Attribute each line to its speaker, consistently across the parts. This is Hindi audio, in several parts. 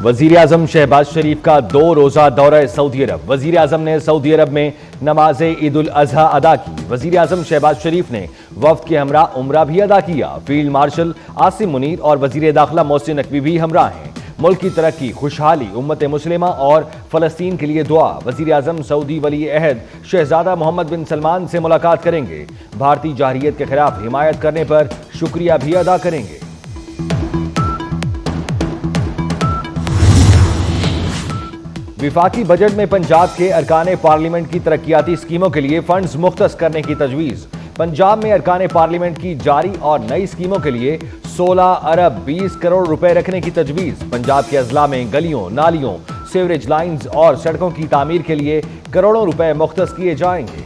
Speaker 1: वजीर आजम शहबाज शरीफ का 2 रोजा दौरा सऊदी अरब। वजीर आजम ने सऊदी अरब में नमाज ईद उल अजहा अदा की। वजीर आजम शहबाज शरीफ ने वफ्द के हमरा उम्रा भी अदा किया। फील्ड मार्शल आसिम मुनीर और वजीर दाखिला मोहसिन नकवी भी हमरा हैं। मुल्क की तरक्की, खुशहाली, उम्मत मुस्लिमा और फलस्तीन के लिए दुआ। वजीर आजम सऊदी वली अहद शहजादा मोहम्मद बिन सलमान से मुलाकात करेंगे। भारतीय जाहिरियत के खिलाफ हिमायत करने पर शुक्रिया भी अदा करेंगे। विफाकी बजट में पंजाब के अरकान पार्लियामेंट की तरक्याती स्कीमों के लिए फंड्स मुख्तस करने की तजवीज़। पंजाब में अरकान पार्लियामेंट की जारी और नई स्कीमों के लिए 16 अरब 20 करोड़ रुपए रखने की तजवीज़। पंजाब के अजला में गलियों, नालियों, सीवरेज लाइन्स और सड़कों की तामीर के लिए करोड़ों रुपए मुख्तस किए जाएंगे।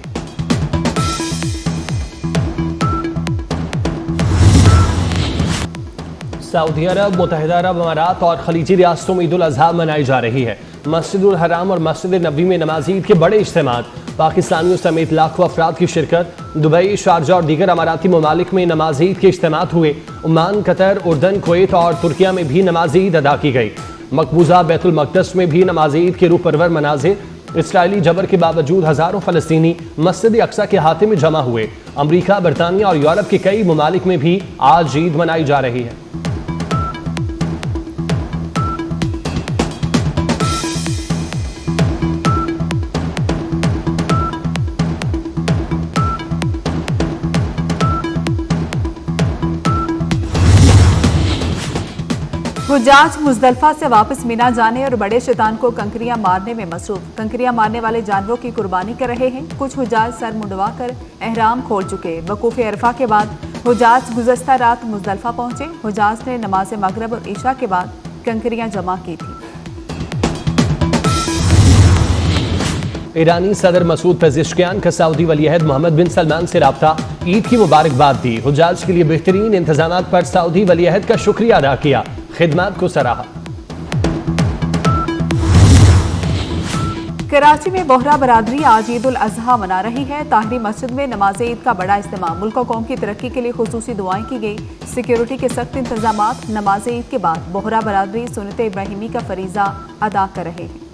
Speaker 2: सऊदी अरब, मुत्तहिदा अरब अमारात और खलीजी रियासतों में ईद उल अजहा मनाई जा रही है। मस्जिदुल हराम और मस्जिद नबी में नमाज ईद के बड़े इज्तिमा, पाकिस्तानियों समेत लाखों अफराद की शिरकत। दुबई, शारजा और दीगर अमाराती ममालिक में नमाज ईद के इज्तिमा हुए। ओमान, कतर, उर्दन, कुवैत और तुर्किया में भी नमाज ईद अदा की गई। मकबूजा बैतुल मक़दस में भी नमाज ईद के रूह परवर मनाजिर। इसराइली जबर के बावजूद हजारों फलस्तीनी मस्जिद अक्सा के हाथे में जमा हुए। अमरीका, बरतानिया और यूरोप के कई ममालिक में भी आज ईद मनाई जा रही है।
Speaker 3: हुज्जाज मुजदलफा से वापस मिना जाने और बड़े शैतान को कंकरियां मारने में मसरूफ। कंकरियां मारने वाले जानवरों की कुर्बानी कर रहे हैं। कुछ हुज्जाज सर मुंडवा कर एहराम खोल चुके। वकूफ अरफा के बाद हुज्जाज गुज़श्ता रात मुजदलफा पहुंचे। हुज्जाज ने नमाज मगरब और इशा के बाद कंकरियां जमा की थी।
Speaker 2: ईरानी सदर मसूद पेज़ेश्कियान का सऊदी वली अहद मोहम्मद बिन सलमान से राब्ता, ईद की मुबारकबाद दी। हुज्जाज के लिए बेहतरीन इंतजाम पर सऊदी वली अहद का शुक्रिया अदा किया, खिदमत को सराहा।
Speaker 3: कराची में बोहरा बरादरी आज ईद उल अजहा मना रही है। ताहरी मस्जिद में नमाज ईद का बड़ा इज्तिमा। मुल्क और कौम की तरक्की के लिए खुसूसी दुआएं की गई। सिक्योरिटी के सख्त इंतजाम। नमाज ईद के बाद बोहरा बरादरी सुन्नत इब्राहिमी का फरीजा अदा कर रहे हैं।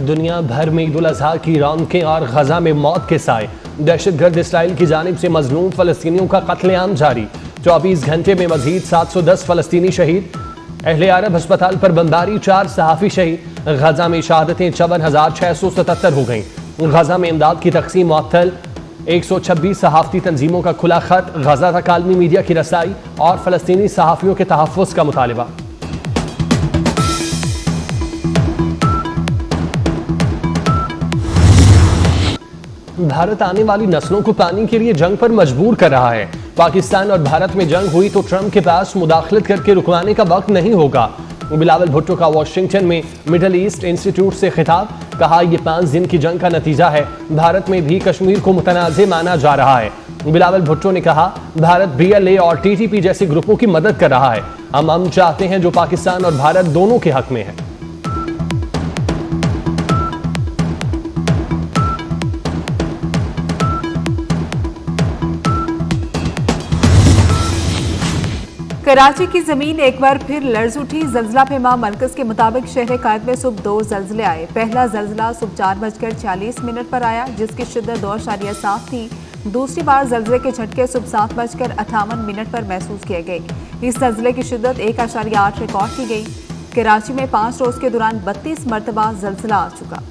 Speaker 2: दुनिया भर में ईद उल अजहा की रौनकें और गजा में मौत के साए। दहशतगर्द इसराइल की जानिब से मजलूम फलस्तीनियों का कत्लेआम जारी। 24 घंटे में मजीद 710 फलस्तीनी शहीद। अहले अरब अस्पताल पर बमबारी, 4 सहाफ़ी शहीद। गजा में शहादतें 54,677 हो गईं। गजा में इमदाद की तकसीम मुअत्तल। 126 सहाफ़ती तंजीमों का खुला खत। गजा तक आलमी मीडिया की रसाई और फलस्तीनी सहाफ़ियों के तहफ़्फ़ुज़ का मुतालिबा। भारत आने वाली नस्लों को पानी के लिए जंग पर मजबूर कर रहा है। पाकिस्तान और भारत में जंग हुई तो ट्रंप के पास मुदाखलत करके रुकवाने का वक्त नहीं होगा। बिलावल भुट्टो का वाशिंगटन में मिडल ईस्ट इंस्टीट्यूट से खिताब। कहा, यह 5 दिन की जंग का नतीजा है। भारत में भी कश्मीर को मुतनाज़े माना जा रहा है। बिलावल भुट्टो ने कहा, भारत BLA और TTP जैसे ग्रुपों की मदद कर रहा है। हम चाहते हैं जो पाकिस्तान और भारत दोनों के हक में है।
Speaker 3: कराची की जमीन एक बार फिर लर्ज उठी। जल्जला पेमा मरकज के मुताबिक शहर कायद में सुबह 2 जल्जले आए। पहला जल्जला सुबह 4:46 पर आया, जिसकी शिद्दत 2.7 थी। दूसरी बार जल्जले के झटके सुबह 7:58 पर महसूस किए गए। इस जल्जले की शिद्दत 1.8 रिकॉर्ड की गई। कराची में 5 रोज के दौरान 32 मरतबा जल्जला आ चुका।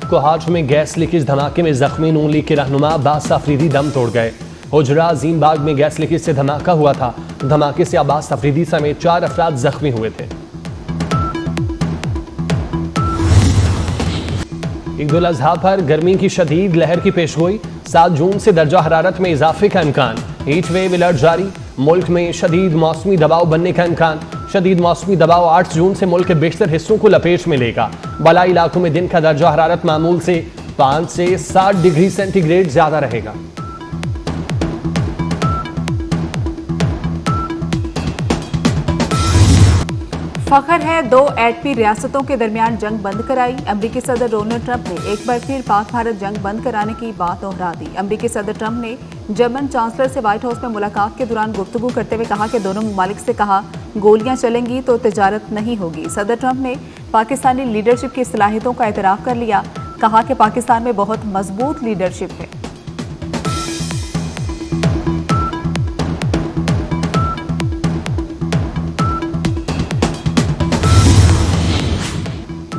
Speaker 2: कोहाट में गैस लीकेज धमाके में जख्मी नून लीग के रहनुमा अब्बास अफरीदी दम तोड़ गए। हुजरा अजीम बाग में गैस लीकेज से धमाका हुआ था। धमाके से अब्बास अफरीदी समेत 4 अफराद जख्मी हुए थे। ईद उल अजहा पर गर्मी की शदीद लहर की पेशगोई। 7 जून से दर्जा हरारत में इजाफे का इम्कान। हीट वेव अलर्ट जारी। मुल्क में शदीद मौसमी दबाव बनने का इम्कान। शदीद मौसमी दबाव 8 जून से मुल्क के बेशतर हिस्सों को लपेट में लेगा। बलाई इलाकों में दिन का दर्जा हरारत मामूल से 5 से 7 डिग्री सेंटीग्रेड ज्यादा रहेगा।
Speaker 3: फखर है, 2 एटमी रियासतों के दरमियान जंग बंद कराई। अमेरिकी सदर डोनाल्ड ट्रंप ने एक बार फिर पाक भारत जंग बंद कराने की बात दोहरा दी। अमेरिकी सदर ट्रंप ने जर्मन चांसलर से व्हाइट हाउस में मुलाकात के दौरान गुफ्तगू करते हुए कहा कि दोनों ममालिक से कहा गोलियां चलेंगी तो तिजारत नहीं होगी। सदर ट्रंप ने पाकिस्तानी लीडरशिप की सलाहियतों का एतराफ़ कर लिया, कहा कि पाकिस्तान में बहुत मजबूत लीडरशिप है।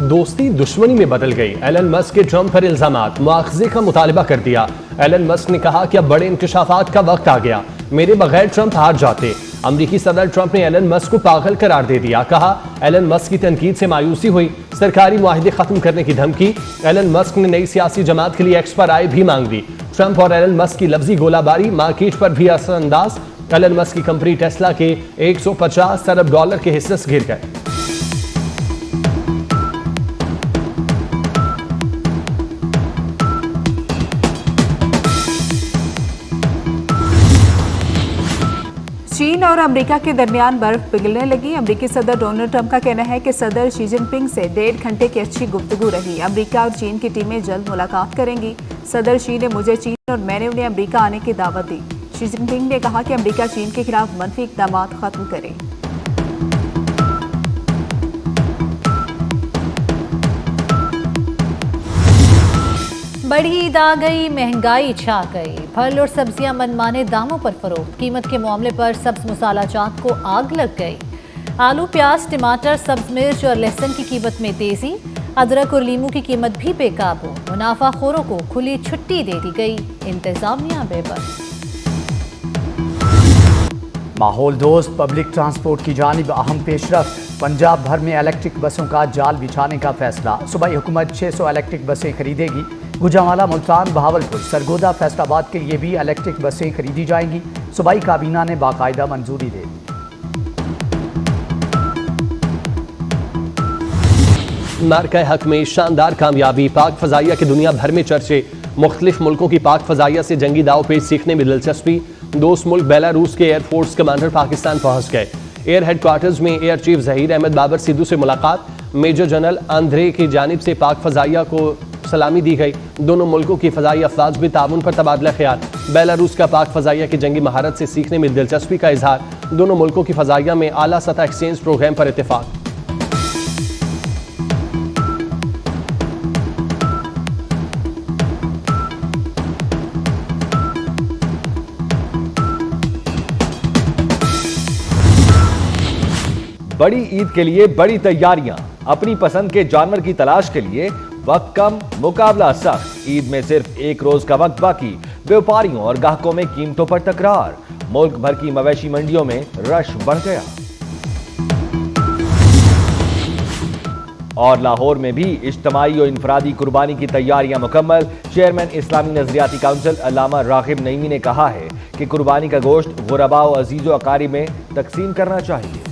Speaker 2: दोस्ती दुश्मनी में बदल गई। एलन मस्क के ट्रंप पर इल्जामात, मुआखजे का मुतालबा कर दिया। एलन मस्क ने कहा कि अब बड़े इंकशाफात का वक्त आ गया, मेरे बगैर ट्रंप हार जाते। अमरीकी सदर ट्रंप ने एलन मस्क को पागल करार दे दिया, कहा एलन मस्क की तनकीद से मायूसी हुई, सरकारी मुआहदे खत्म करने की धमकी। एलन मस्क ने नई सियासी जमात के लिए एक्स पर राय भी मांग दी। ट्रंप और एलन मस्क की लफ्जी गोलाबारी मार्केट पर भी असरअंदाज। एलन मस्क की कंपनी टेस्ला के $150 अरब के हिस्से गिर गए।
Speaker 3: चीन और अमेरिका के दरमियान बर्फ पिघलने लगी। अमेरिकी सदर डोनाल्ड ट्रंप का कहना है कि सदर शी जिनपिंग से 1.5 घंटे की अच्छी गुफ्तगू रही। अमेरिका और चीन की टीमें जल्द मुलाकात करेंगी। सदर शी ने मुझे चीन और मैंने उन्हें अमेरिका आने की दावत दी। शी जिनपिंग ने कहा कि अमेरिका चीन के खिलाफ मनफी इक़दाम खत्म करे।
Speaker 4: बड़ी ईद आ गई, महंगाई छा गई, फल और सब्जियां मनमाने दामों पर फरोख्त। कीमत के मामले पर सब्ज मसाला जात को आग लग गई। आलू, प्याज, टमाटर, सब्ज मिर्च और लहसुन की कीमत में तेजी। अदरक और लीमू की कीमत भी बेकाबू। मुनाफाखोरों को खुली छुट्टी दे दी गई, इंतजामिया बेबस।
Speaker 5: माहौल दोस्त पब्लिक ट्रांसपोर्ट की जानिब अहम पेशरफ। पंजाब भर में इलेक्ट्रिक बसों का जाल बिछाने का फैसला। सूबाई हुकूमत 600 इलेक्ट्रिक बसें खरीदेगी। गुजरांवाला, मुल्तान, बहावलपुर, सरगोदा, फैसलाबाद के लिए भी इलेक्ट्रिक बसें खरीदी जाएंगी। सूबाई काबीना ने बाकायदा मंजूरी दे दी।
Speaker 2: मार्का हक में शानदार कामयाबी, पाक फजाइया के दुनिया भर में चर्चे। मुख्तलिफ मुल्कों की पाक फजाइया से जंगी दावपेच सीखने में दिलचस्पी। दोस्त मुल्क बेलारूस के एयरफोर्स कमांडर पाकिस्तान पहुंच गए। एयर हेडक्वार्टर्स में एयर चीफ जहीर अहमद बाबर सिद्धू से मुलाकात। मेजर जनरल आंद्रे की जानिब से पाक फजाइया को सलामी दी गई। दोनों मुल्कों की फजाई अफवाज भी ताउन पर तबादला ख्याल। बेलारूस का पाक फजाइया की जंगी महारत से सीखने में दिलचस्पी का इजहार। दोनों मुल्कों की फजाइया में आला सतह एक्सचेंज प्रोग्राम पर इत्तेफाक।
Speaker 1: बड़ी ईद के लिए बड़ी तैयारियां। अपनी पसंद के जानवर की तलाश के लिए वक्त कम, मुकाबला सख्त। ईद में सिर्फ एक रोज का वक्त बाकी। व्यापारियों और ग्राहकों में कीमतों पर तकरार। मुल्क भर की मवेशी मंडियों में रश बढ़ गया। और लाहौर में भी इज्तिमाई और इनफरादी कुर्बानी की तैयारियां मुकम्मल। चेयरमैन इस्लामी नजरियाती काउंसिल अल्लामा रागिब नईमी ने कहा है कि कुर्बानी का गोश्त गुरबा और अजीज़ो अकारी में तकसीम करना चाहिए।